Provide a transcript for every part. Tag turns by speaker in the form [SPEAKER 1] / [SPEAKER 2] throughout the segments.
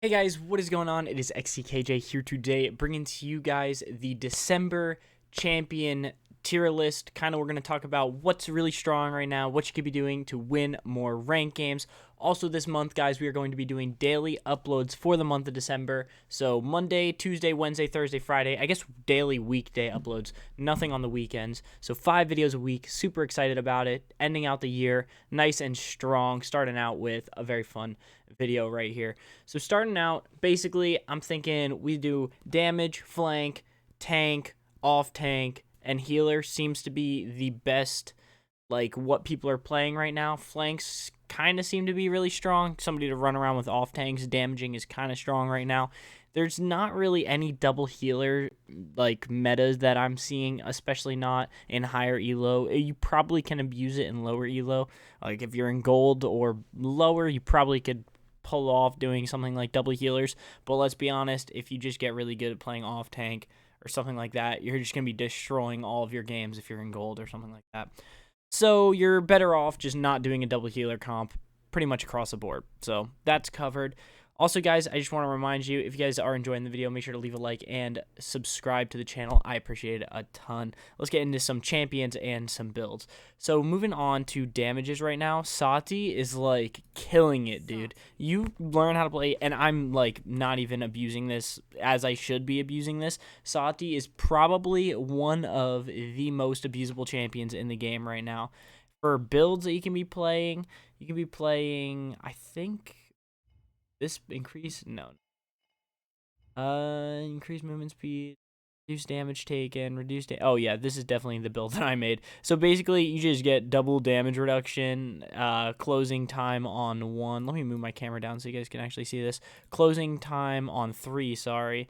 [SPEAKER 1] Hey guys, what is going on? It is xckj here today, bringing to you guys the December champion tier list. We're going to talk about what's really strong right now, what you could be doing to win more ranked games. Also, this month, guys, we are going to be doing daily uploads for the month of December. So Monday, Tuesday, Wednesday, Thursday, Friday. I guess daily weekday uploads, nothing on the weekends. So 5 videos a week. Super excited about it. Ending out the year nice and strong. Starting out with a very fun video right here. So starting out, basically, I'm thinking we do damage, flank, tank, off tank, and healer seems to be the best, like, what people are playing right now. Flanks kind of seem to be really strong. Somebody to run around with off tanks. Damaging is kind of strong right now. There's not really any double healer, like, metas that I'm seeing, especially not in higher elo. You probably can abuse it in lower elo. Like, if you're in gold or lower, you probably could pull off doing something like double healers. But let's be honest, if you just get really good at playing off tank or something like that, you're just going to be destroying all of your games if you're in gold or something like that. So you're better off just not doing a double healer comp pretty much across the board. So that's covered. Also, guys, I just want to remind you, if you guys are enjoying the video, make sure to leave a like and subscribe to the channel. I appreciate it a ton. Let's get into some champions and some builds. So moving on to damages right now, Saty is, like, killing it, dude. You learn how to play, and I'm, like, not even abusing this as I should be abusing this. Saty is probably one of the most abusable champions in the game right now. For builds that you can be playing, I think, this increase, no. Increase movement speed, reduce damage taken, oh yeah, this is definitely the build that I made. So basically, you just get double damage reduction, closing time on 1. Let me move my camera down so you guys can actually see this. Closing time on 3, sorry.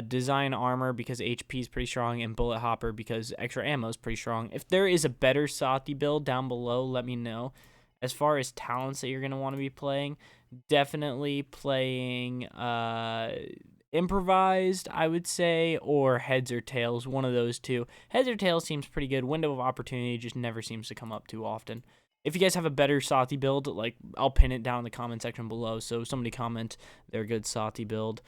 [SPEAKER 1] Design armor because HP is pretty strong, and bullet hopper because extra ammo is pretty strong. If there is a better Saty build down below, let me know. As far as talents that you're going to want to be playing, definitely playing improvised, I would say, or heads or tails, one of those two. Heads or tails seems pretty good. Window of opportunity just never seems to come up too often. If you guys have a better Saty build, like, I'll pin it down in the comment section below, so somebody comment their good Saty build.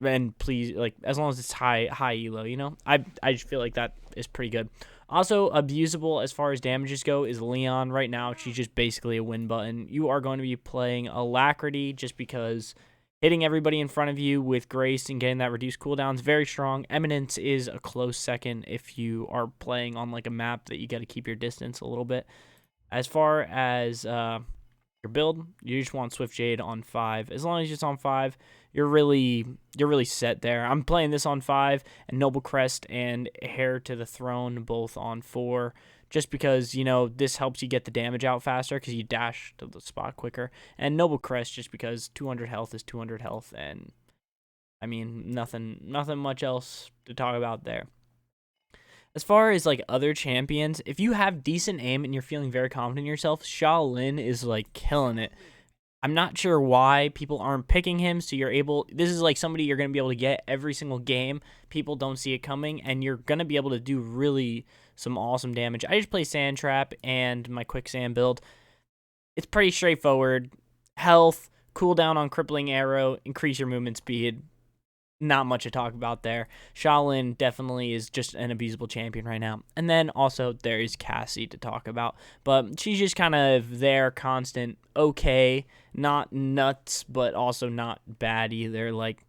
[SPEAKER 1] And please, like, as long as it's high elo, you know, I just feel like that is pretty good. Also, abusable as far as damages go is Leon. Right now, she's just basically a win button. You are going to be playing Alacrity just because hitting everybody in front of you with Grace and getting that reduced cooldown is very strong. Eminence is a close second if you are playing on, like, a map that you got to keep your distance a little bit. As far as your build, you just want Swift Jade on 5. As long as it's on 5, you're really set there. I'm playing this on 5, and Noble Crest and Heir to the Throne both on 4, just because, you know, this helps you get the damage out faster because you dash to the spot quicker. And Noble Crest just because 200 health is 200 health, and I mean, nothing much else to talk about there. As far as, like, other champions, if you have decent aim and you're feeling very confident in yourself, Shaolin is, like, killing it. I'm not sure why people aren't picking him, so this is, like, somebody you're going to be able to get every single game. People don't see it coming, and you're going to be able to do really some awesome damage. I just play Sand Trap and my Quicksand build. It's pretty straightforward. Health, cooldown on Crippling Arrow, increase your movement speed. Not much to talk about there. Shaolin definitely is just an abusable champion right now. And then also there is Cassie to talk about. But she's just kind of there, constant, okay. Not nuts, but also not bad either. Like,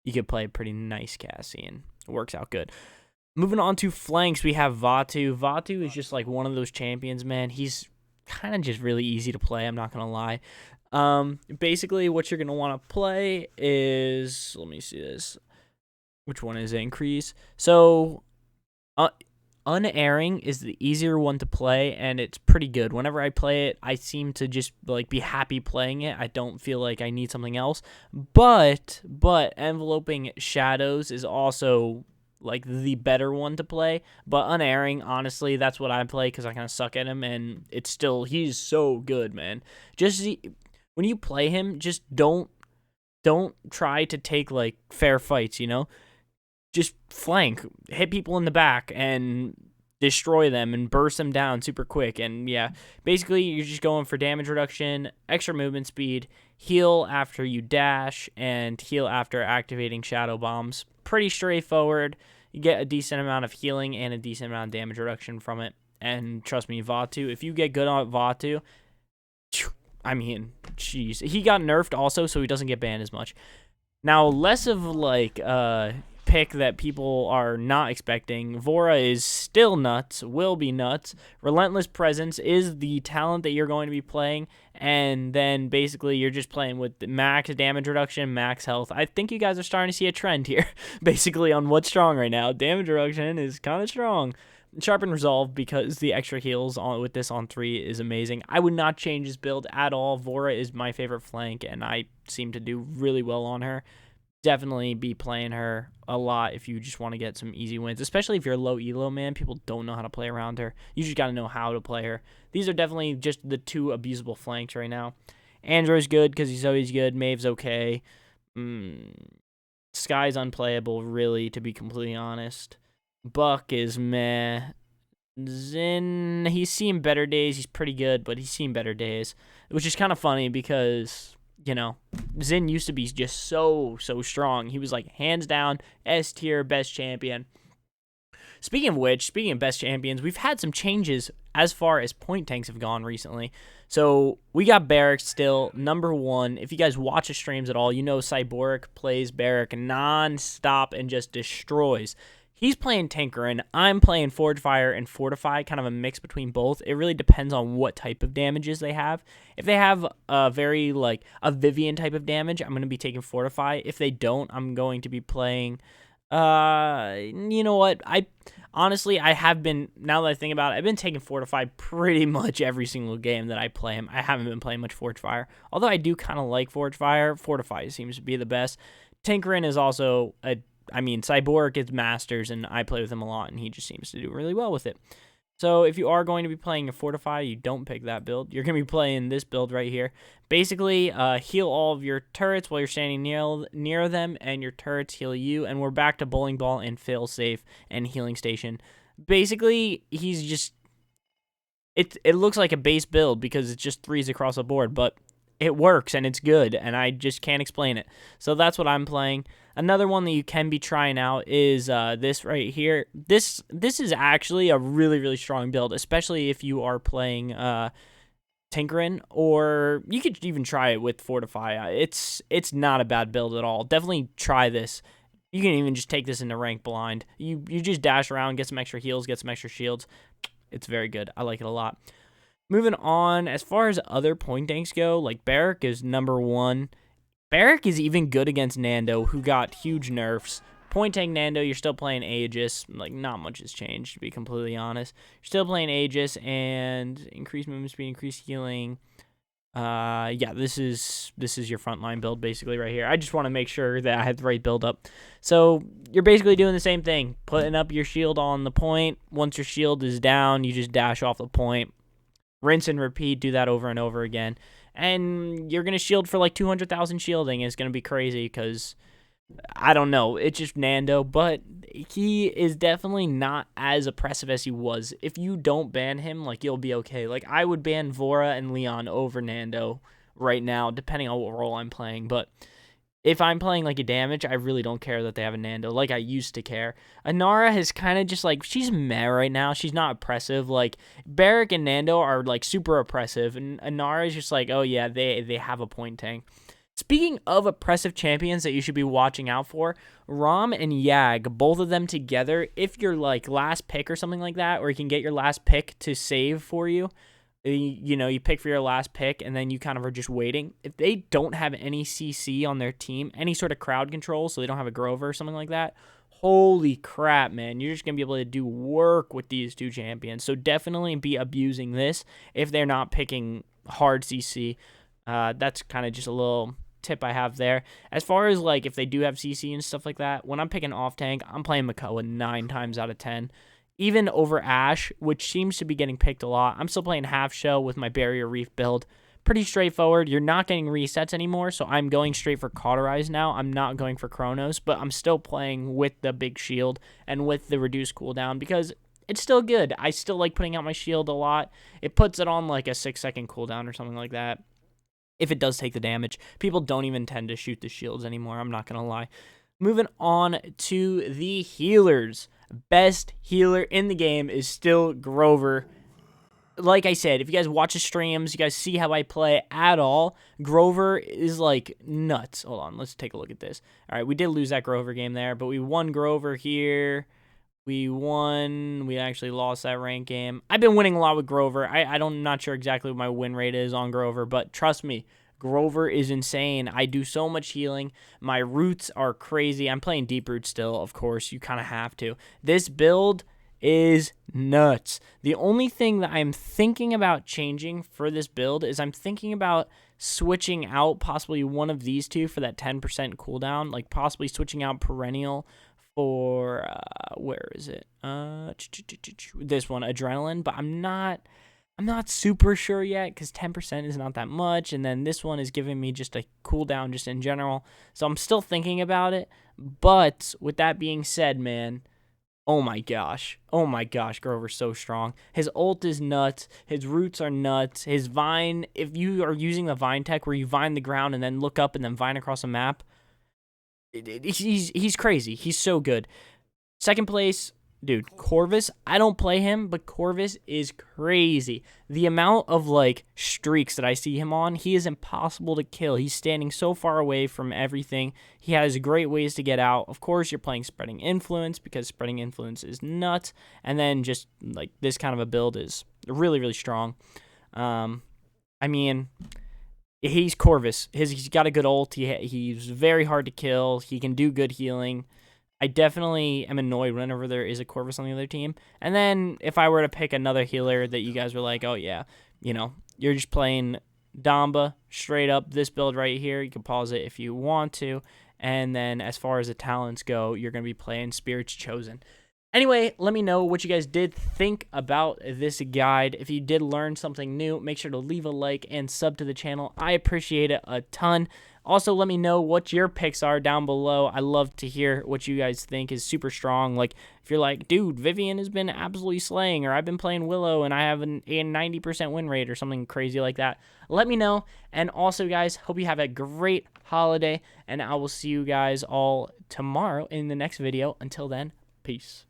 [SPEAKER 1] you could play a pretty nice Cassie and it works out good. Moving on to flanks, we have Vaatu. Vaatu is just, like, one of those champions, man. He's kind of just really easy to play, I'm not going to lie. Basically, what you're going to want to play is, let me see this. Which one is it? Increase. So, unerring is the easier one to play, and it's pretty good. Whenever I play it, I seem to just, like, be happy playing it. I don't feel like I need something else. But enveloping shadows is also, like, the better one to play. But unerring, honestly, that's what I play because I kind of suck at him, and he's so good, man. When you play him, just don't try to take, like, fair fights, you know? Just flank, hit people in the back, and destroy them and burst them down super quick. And yeah, basically you're just going for damage reduction, extra movement speed, heal after you dash, and heal after activating shadow bombs. Pretty straightforward. You get a decent amount of healing and a decent amount of damage reduction from it. And trust me, Vaatu, if you get good on Vaatu, I mean, jeez. He got nerfed also, so he doesn't get banned as much. Now, less of like pick that people are not expecting. Vora is still nuts, will be nuts. Relentless Presence is the talent that you're going to be playing, and then basically you're just playing with max damage reduction, max health. I think you guys are starting to see a trend here, basically on what's strong right now. Damage reduction is kind of strong. Sharpen Resolve, because the extra heals with this on 3 is amazing. I would not change his build at all. Vora is my favorite flank, and I seem to do really well on her. Definitely be playing her a lot if you just want to get some easy wins, especially if you're low elo, man. People don't know how to play around her. You just got to know how to play her. These are definitely just the 2 abusable flanks right now. Andrew's good because he's always good. Maeve's okay. Sky's unplayable, really, to be completely honest. Buck is meh. Zin, he's seen better days. He's pretty good, but he's seen better days, which is kind of funny because, you know, Zin used to be just so strong. He was like hands down S tier best champion. Speaking of which, speaking of best champions, we've had some changes as far as point tanks have gone recently. So we got Barrack still number 1. If you guys watch the streams at all, you know Cyborg plays Barrack non-stop and just destroys. He's playing Tinkerin. I'm playing Forge Fire and Fortify, kind of a mix between both. It really depends on what type of damages they have. If they have a very, like, a Vivian type of damage, I'm going to be taking Fortify. If they don't, I'm going to be playing, you know what? Honestly, I have been, now that I think about it, I've been taking Fortify pretty much every single game that I play him. I haven't been playing much Forge Fire. Although I do kind of like Forge Fire, Fortify seems to be the best. Tinkerin is also Cyborg is Masters, and I play with him a lot, and he just seems to do really well with it. So if you are going to be playing a Fortify, you don't pick that build. You're going to be playing this build right here. Basically, heal all of your turrets while you're standing near them, and your turrets heal you, and we're back to Bowling Ball and Fail Safe and Healing Station. Basically, he's just... It looks like a base build because it's just 3s across the board, but it works, and it's good, and I just can't explain it. So that's what I'm playing. Another one that you can be trying out is this right here. This is actually a really strong build, especially if you are playing Tinkerin, or you could even try it with Fortify. It's not a bad build at all. Definitely try this. You can even just take this into rank blind. You just dash around, get some extra heals, get some extra shields. It's very good. I like it a lot. Moving on, as far as other point tanks go, like Barrack is number 1. Barrack is even good against Nando, who got huge nerfs. Point tank Nando, you're still playing Aegis. Like, not much has changed, to be completely honest. You're still playing Aegis and increased movement speed, increased healing. Yeah, this is your frontline build basically right here. I just want to make sure that I have the right build up. So you're basically doing the same thing, putting up your shield on the point. Once your shield is down, you just dash off the point. Rinse and repeat, do that over and over again. And you're going to shield for like 200,000 shielding. It's going to be crazy because, I don't know, it's just Nando. But he is definitely not as oppressive as he was. If you don't ban him, like, you'll be okay. Like, I would ban Vora and Leon over Nando right now, depending on what role I'm playing. But if I'm playing, like, a damage, I really don't care that they have a Nando, like I used to care. Inara has kind of just, like, she's meh right now. She's not oppressive. Like, Barrack and Nando are, like, super oppressive, and Inara is just like, oh, yeah, they have a point tank. Speaking of oppressive champions that you should be watching out for, Rom and Yag, both of them together, if you're, like, last pick or something like that, or you can get your last pick to save for you, you know, you pick for your last pick, and then you kind of are just waiting. If they don't have any CC on their team, any sort of crowd control, so they don't have a Grover or something like that, holy crap, man. You're just going to be able to do work with these 2 champions. So definitely be abusing this if they're not picking hard CC. That's kind of just a little tip I have there. As far as, like, if they do have CC and stuff like that, when I'm picking off tank, I'm playing Makoa 9 times out of 10. Even over Ashe, which seems to be getting picked a lot. I'm still playing Half Shell with my Barrier Reef build. Pretty straightforward. You're not getting resets anymore, so I'm going straight for Cauterize now. I'm not going for Chronos, but I'm still playing with the big shield and with the reduced cooldown because it's still good. I still like putting out my shield a lot. It puts it on like a 6-second cooldown or something like that. If it does take the damage, people don't even tend to shoot the shields anymore. I'm not going to lie. Moving on to the healers. Best healer in the game is still Grover. Like I said, if you guys watch the streams, you guys see how I play at all, Grover is like nuts. Hold on, let's take a look at this. All right, we did lose that Grover game there, but we won Grover here. We won. We actually lost that rank game. I've been winning a lot with Grover. I'm not sure exactly what my win rate is on Grover, but trust me, Grover is insane. I do so much healing. My roots are crazy. I'm playing deep root still, of course. You kind of have to. This build is nuts. The only thing that I'm thinking about changing for this build is I'm thinking about switching out possibly one of these two for that 10% cooldown, like possibly switching out Perennial for where is it? This one, Adrenaline, but I'm not super sure yet because 10% is not that much, and then this one is giving me just a cooldown just in general. So I'm still thinking about it, but with that being said, man, oh my gosh, Grover's so strong. His ult is nuts. His roots are nuts. His vine, if you are using the vine tech where you vine the ground and then look up and then vine across a map, he's crazy. He's so good. Second place, dude, Corvus. I don't play him, but Corvus is crazy. The amount of like streaks that I see him on, he is impossible to kill. He's standing so far away from everything. He has great ways to get out. Of course, you're playing Spreading Influence because Spreading Influence is nuts. And then just like this kind of a build is really, really strong. I mean, he's Corvus. He's got a good ult. He's very hard to kill. He can do good healing. I definitely am annoyed whenever there is a Corvus on the other team. And then if I were to pick another healer that you guys were like, oh yeah, you know, you're just playing Damba straight up this build right here. You can pause it if you want to. And then as far as the talents go, you're going to be playing Spirits Chosen. Anyway, let me know what you guys did think about this guide. If you did learn something new, make sure to leave a like and sub to the channel. I appreciate it a ton. Also, let me know what your picks are down below. I love to hear what you guys think is super strong. Like, if you're like, dude, Vivian has been absolutely slaying, or I've been playing Willow and I have a 90% win rate or something crazy like that, let me know. And also, guys, hope you have a great holiday, and I will see you guys all tomorrow in the next video. Until then, peace.